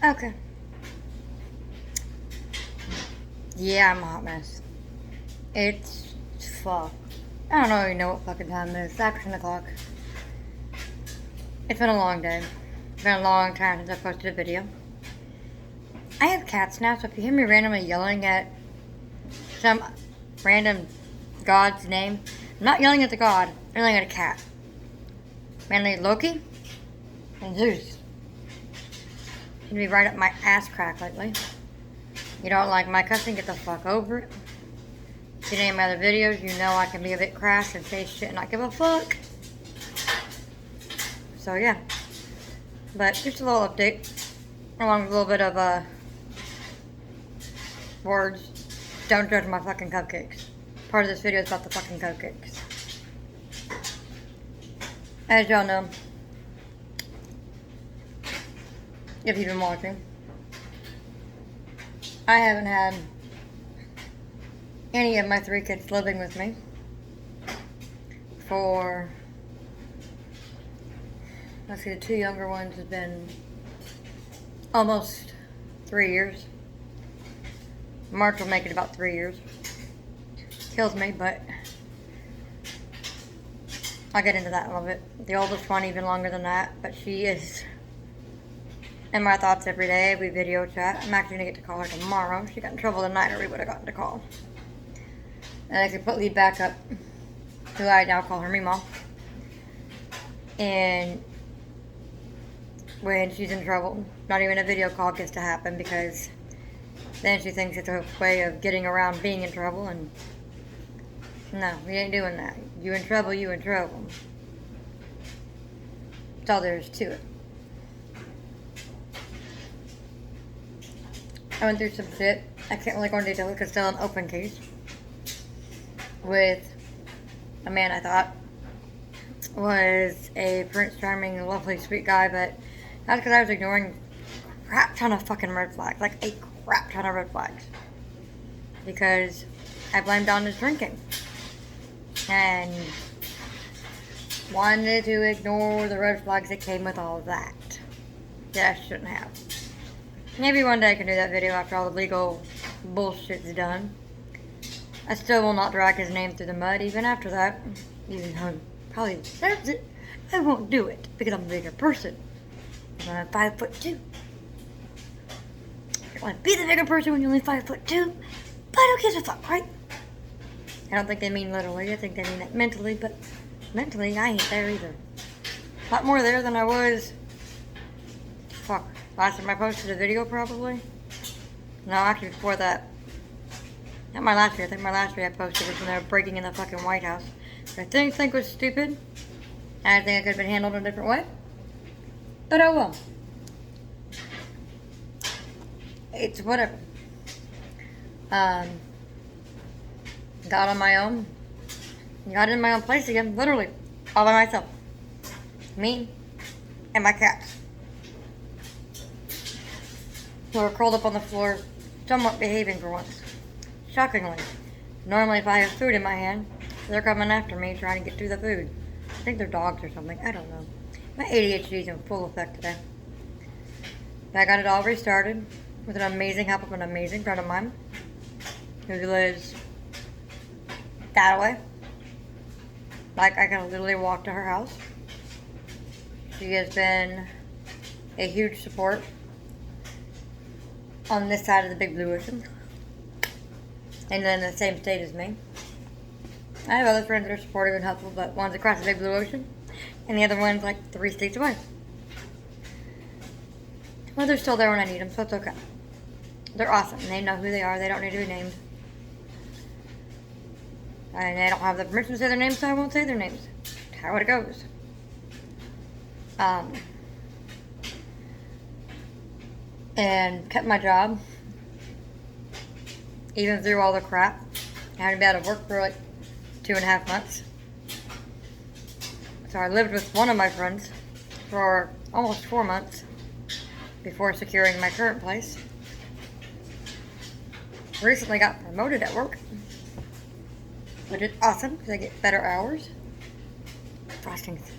Okay. Yeah, I'm a hot mess. It's fuck. I don't even know what fucking time it is. It's after 10 o'clock. It's been a long day. It's been a long time since I posted a video. I have cats now, so if you hear me randomly yelling at some random god's name, I'm not yelling at the god, I'm yelling at a cat. Mainly Loki and Zeus. Seem to be right up my ass crack lately. You don't like my cussing, get the fuck over it. See any of my other videos, you know I can be a bit crass and say shit and not give a fuck. So yeah. But just a little update. Along with a little bit of words. Don't judge my fucking cupcakes. Part of this video is about the fucking cupcakes. As y'all know, if you've been watching, I haven't had any of my 3 kids living with me for, let's see, the 2 younger ones have been almost 3 years. March will make it about 3 years. Kills me, but I'll get into that in a little bit. The oldest one even longer than that, but she is in my thoughts every day. We video chat. I'm actually going to get to call her tomorrow. She got in trouble tonight or we would have gotten to call. And I completely back up who I now call her Meemaw. And when she's in trouble, not even a video call gets to happen because then she thinks it's a way of getting around being in trouble, and no, we ain't doing that. You in trouble, you in trouble. That's all there is to it. I went through some shit. I can't really go into detail because it's still an open case with a man I thought was a Prince Charming, lovely, sweet guy, but that's because I was ignoring a crap ton of fucking red flags. Like a crap ton of red flags. Because I blamed on his drinking. And wanted to ignore the red flags that came with all of that. That I shouldn't have. Maybe one day I can do that video after all the legal bullshit's done. I still will not drag his name through the mud even after that. Even though he probably deserves it. I won't do it because I'm a bigger person. I'm 5'2". You want to be the bigger person when you're only 5'2", but who gives a fuck, right? I don't think they mean literally. I think they mean it mentally, but mentally I ain't there either. A lot more there than I was. Fuck. Last time I posted a video, probably. No, actually before that. Not my last video. I think my last video I posted was when they were breaking in the fucking White House. Which I think was stupid. I think it could have been handled in a different way. But oh well. It's whatever. Got on my own. Got in my own place again. Literally. All by myself. Me and my cats. Who are curled up on the floor, somewhat behaving for once. Shockingly. Normally if I have food in my hand, they're coming after me trying to get to the food. I think they're dogs or something. I don't know. My ADHD is in full effect today. But I got it all restarted with an amazing help of an amazing friend of mine who lives that way. Like, I can literally walk to her house. She has been a huge support on this side of the big blue ocean. And then in the same state as me. I have other friends that are supportive and helpful, but one's across the big blue ocean, and the other one's like 3 states away. Well, they're still there when I need them, so it's okay. They're awesome. They know who they are. They don't need to be named. And they don't have the permission to say their names, so I won't say their names. That's how it goes. And kept my job. Even through all the crap. I had to be out of work for like 2.5 months. So I lived with one of my friends for almost 4 months before securing my current place. Recently got promoted at work, which is awesome because I get better hours. Frostings.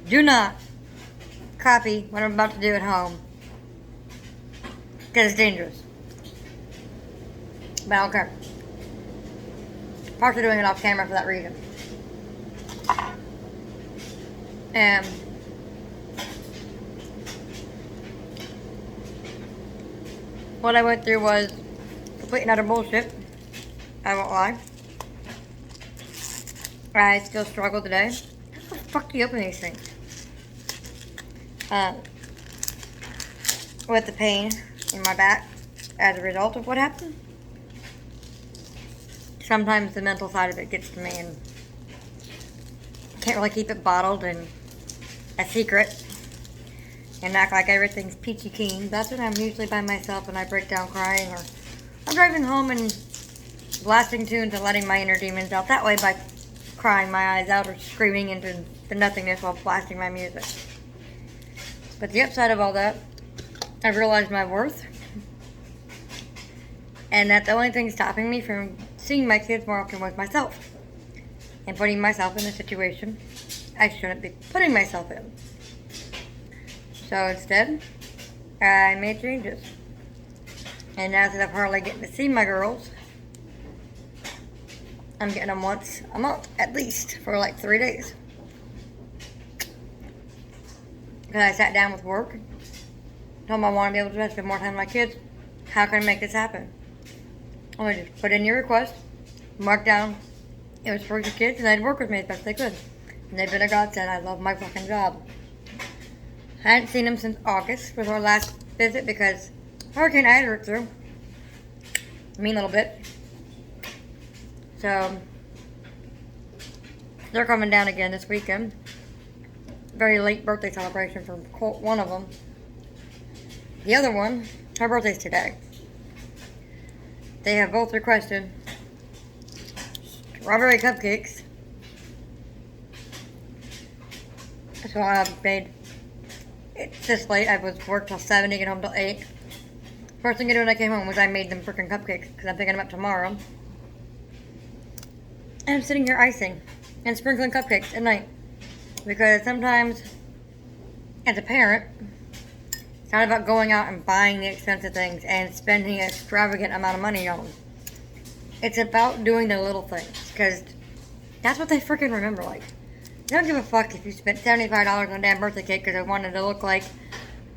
Do not copy what I'm about to do at home Because it's dangerous. But I don't care. Partially doing it off camera for that reason. And what I went through was complete and utter bullshit. I won't lie. I still struggle today. How the fuck do you open these things? With the pain in my back as a result of what happened. Sometimes the mental side of it gets to me and can't really keep it bottled and a secret and act like everything's peachy keen. That's when I'm usually by myself and I break down crying, or I'm driving home and blasting tunes and letting my inner demons out that way by crying my eyes out or screaming into the nothingness while blasting my music. But the upside of all that, I've realized my worth, and that the only thing stopping me from seeing my kids more often was myself, and putting myself in a situation I shouldn't be putting myself in. So instead, I made changes. And now that I'm hardly getting to see my girls, I'm getting them once a month, at least, for like 3 days. Because I sat down with work, told them I want to be able to spend more time with my kids. How can I make this happen? I just put in your request, mark down it was for your kids, and they'd work with me as best they could. And they've been a godsend. I love my fucking job. I hadn't seen them since August was our last visit because Hurricane Ida ripped through. A mean little bit. So they're coming down again this weekend. Very late birthday celebration for one of them. The other one, her birthday's today. They have both requested strawberry cupcakes. So I made, it's this late, I was worked till 7 to get home till 8. First thing I did when I came home was I made them freaking cupcakes because I'm picking them up tomorrow. And I'm sitting here icing and sprinkling cupcakes at night. Because sometimes, as a parent, it's not about going out and buying the expensive things and spending an extravagant amount of money on them. It's about doing the little things. Because that's what they freaking remember like. They don't give a fuck if you spent $75 on a damn birthday cake because I wanted to look like,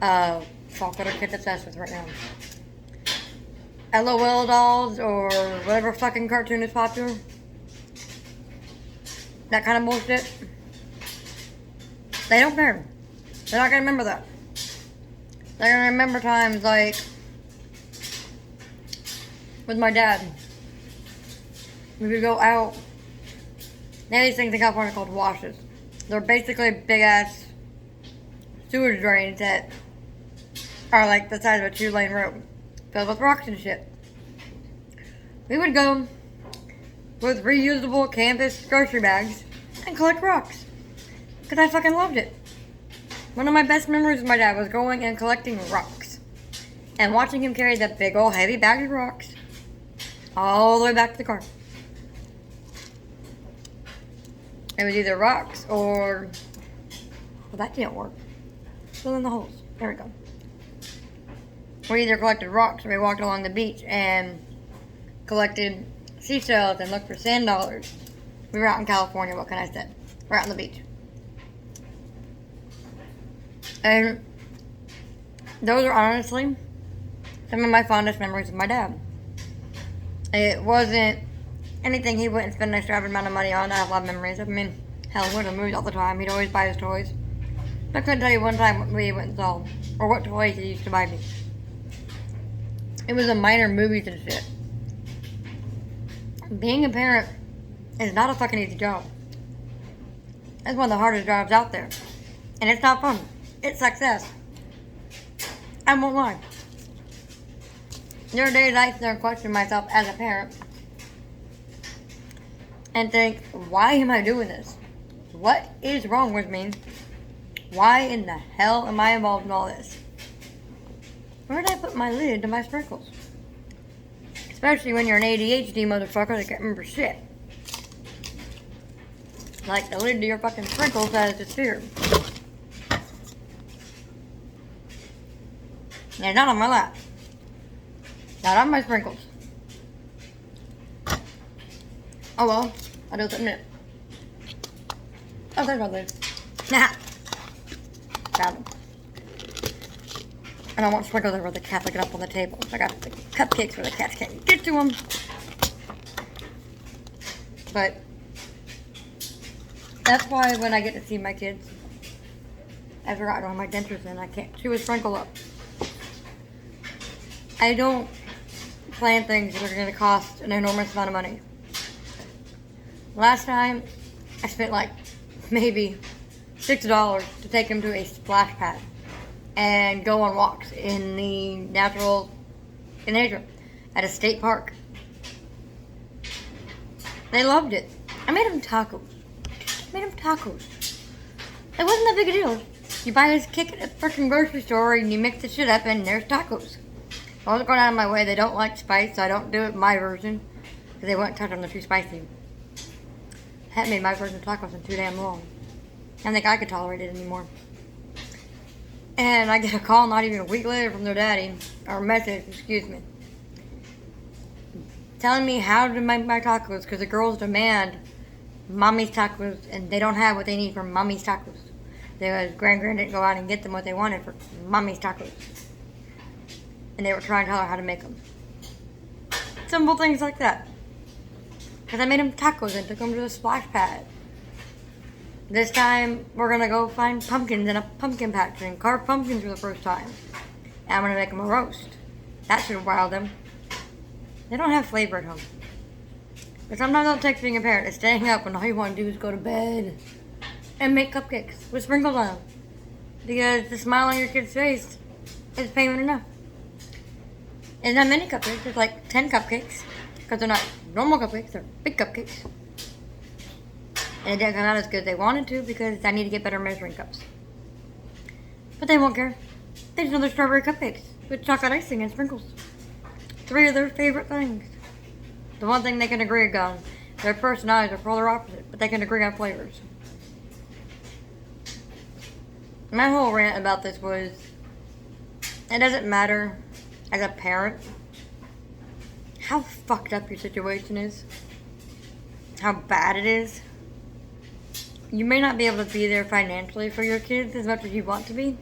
fuck what are kids obsessed with right now? LOL dolls or whatever fucking cartoon is popular. That kind of bullshit. They don't care. They're not gonna remember that. They're gonna remember times like with my dad. We would go out. They have these things in California called washes. They're basically big ass sewage drains that are like the size of a 2-lane road, filled with rocks and shit. We would go with reusable canvas grocery bags and collect rocks. Because I fucking loved it. One of my best memories with my dad was going and collecting rocks. And watching him carry that big old heavy bag of rocks all the way back to the car. It was either rocks or... Well, that didn't work. Fill in the holes. There we go. We either collected rocks or we walked along the beach and collected seashells and looked for sand dollars. We were out in California, what can I say? We're out on the beach. And those are honestly some of my fondest memories of my dad. It wasn't anything he wouldn't spend an extravagant amount of money on. I have a lot of memories. I mean, hell, we went to the movies all the time. He'd always buy his toys. But I couldn't tell you one time what movie he went and saw, or what toys he used to buy me. It was the minor movies and shit. Being a parent is not a fucking easy job. It's one of the hardest jobs out there. And it's not fun. It's success. I won't lie. There are days I sit there and question myself as a parent and think, why am I doing this? What is wrong with me? Why in the hell am I involved in all this? Where did I put my lid to my sprinkles? Especially when you're an ADHD motherfucker that can't remember shit. Like the lid to your fucking sprinkles has disappeared. And it's not on my lap. Not on my sprinkles. Oh well, I'll do it in a minute. Oh, there's one there. Nah. Got them. And I want sprinkles over the cats looking up on the table. I got the cupcakes where the cats can't get to them. But that's why when I get to see my kids, I forgot I don't have my dentures in. I can't chew a sprinkle up. I don't plan things that are going to cost an enormous amount of money. Last time, I spent like maybe $6 to take them to a splash pad and go on walks in the natural in nature at a state park. They loved it. I made them tacos. It wasn't that big a deal. You buy this kick at a freaking grocery store and you mix the shit up and there's tacos. I wasn't going out of my way. They don't like spice, so I don't do it my version because they won't touch them. They're too spicy. I haven't made my version of tacos in too damn long. I don't think I could tolerate it anymore. And I get a call not even a week later from their daddy, or a message, excuse me, telling me how to make my tacos because the girls demand mommy's tacos and they don't have what they need for mommy's tacos. Their grand didn't go out and get them what they wanted for mommy's tacos. And they were trying to tell her how to make them. Simple things like that. Because I made them tacos and took them to the splash pad. This time, we're going to go find pumpkins in a pumpkin patch and carve pumpkins for the first time. And I'm going to make them a roast. That should wow them. They don't have flavor at home. But sometimes I'll take being a parent is staying up when all you want to do is go to bed and make cupcakes with sprinkles on them. Because the smile on your kid's face is payment enough. It's not many cupcakes. It's like 10 cupcakes. Because they're not normal cupcakes. They're big cupcakes. And it didn't come out as good as they wanted to because I need to get better measuring cups. But they won't care. They just know they're strawberry cupcakes with chocolate icing and sprinkles. 3 of their favorite things. The one thing they can agree on. Their personalities are polar opposite, but they can agree on flavors. My whole rant about this was, it doesn't matter as a parent how fucked up your situation is, how bad it is. You may not be able to be there financially for your kids as much as you want to be.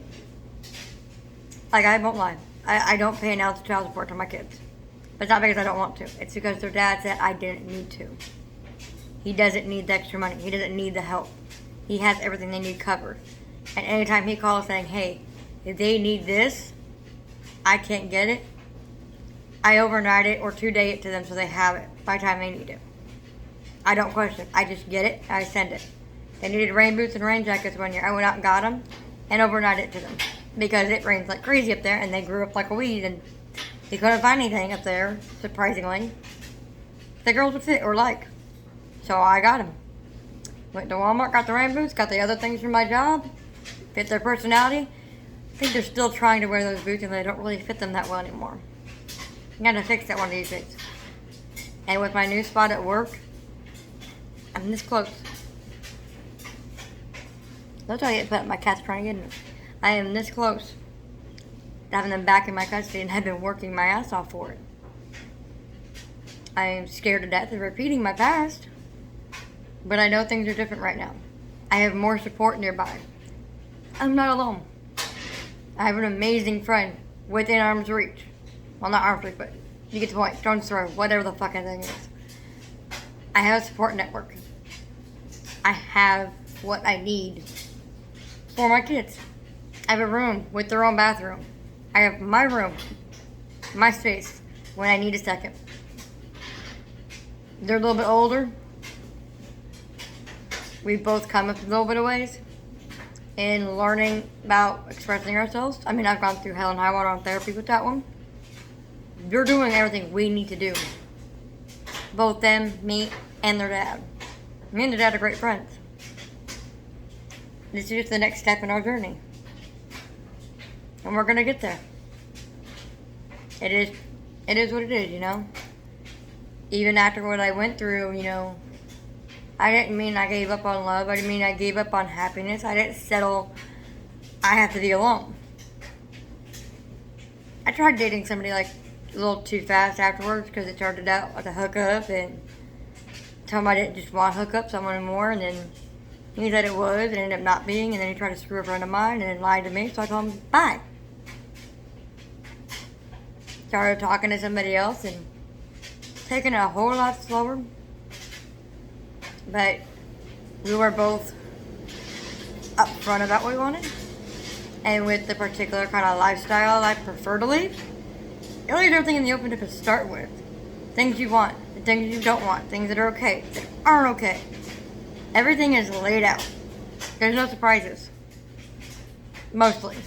Like, I won't lie. I don't pay an ounce of child support to my kids. But it's not because I don't want to. It's because their dad said I didn't need to. He doesn't need the extra money. He doesn't need the help. He has everything they need covered. And anytime he calls saying, hey, if they need this, I can't get it, I overnight it or 2-day it to them so they have it by the time they need it. I don't question. I just get it. I send it. They needed rain boots and rain jackets one year. I went out and got them and overnight it to them because it rains like crazy up there and they grew up like a weed and they couldn't find anything up there, surprisingly, the girls would fit or like. So I got them. Went to Walmart, got the rain boots, got the other things from my job, fit their personality. I think they're still trying to wear those boots and they don't really fit them that well anymore. I gotta fix that one of these days. And with my new spot at work, I'm this close. Don't tell you, but my cat's trying to get me. I am this close to having them back in my custody, and I've been working my ass off for it. I am scared to death of repeating my past, but I know things are different right now. I have more support nearby. I'm not alone. I have an amazing friend within arm's reach. Well, not arm's reach, but you get the point. Stone's throw, whatever the fucking thing is. I have a support network. I have what I need for my kids. I have a room with their own bathroom. I have my room, my space, when I need a second. They're a little bit older. We both come up a little bit of ways in learning about expressing ourselves. I mean, I've gone through hell and high water on therapy with that one. They're doing everything we need to do. Both them, me, and their dad. Me and their dad are great friends. This is just the next step in our journey. And we're gonna get there. It is what it is, you know? Even after what I went through, you know, I didn't mean I gave up on love. I didn't mean I gave up on happiness. I didn't settle. I have to be alone. I tried dating somebody like a little too fast afterwards because it started out with a hookup and told him I didn't just want hookups, I wanted more, and then he said it was and ended up not being, and then he tried to screw a friend of mine and then lied to me, so I told him bye. Started talking to somebody else and taking it a whole lot slower, but we were both upfront about what we wanted, and with the particular kind of lifestyle I prefer to lead, it leaves everything in the open to start with. Things you want, the things you don't want, things that are okay, that aren't okay. Everything is laid out. There's no surprises. Mostly.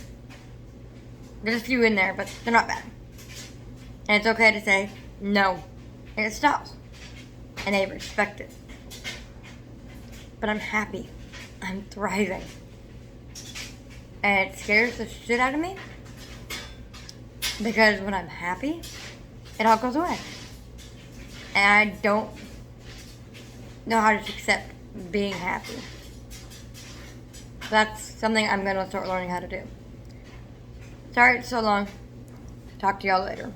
There's a few in there, but they're not bad. And it's okay to say no. And it stops. And they respect it. But I'm happy. I'm thriving. And it scares the shit out of me. Because when I'm happy, it all goes away. And I don't know how to accept being happy. That's something I'm going to start learning how to do. Sorry it's so long. Talk to y'all later.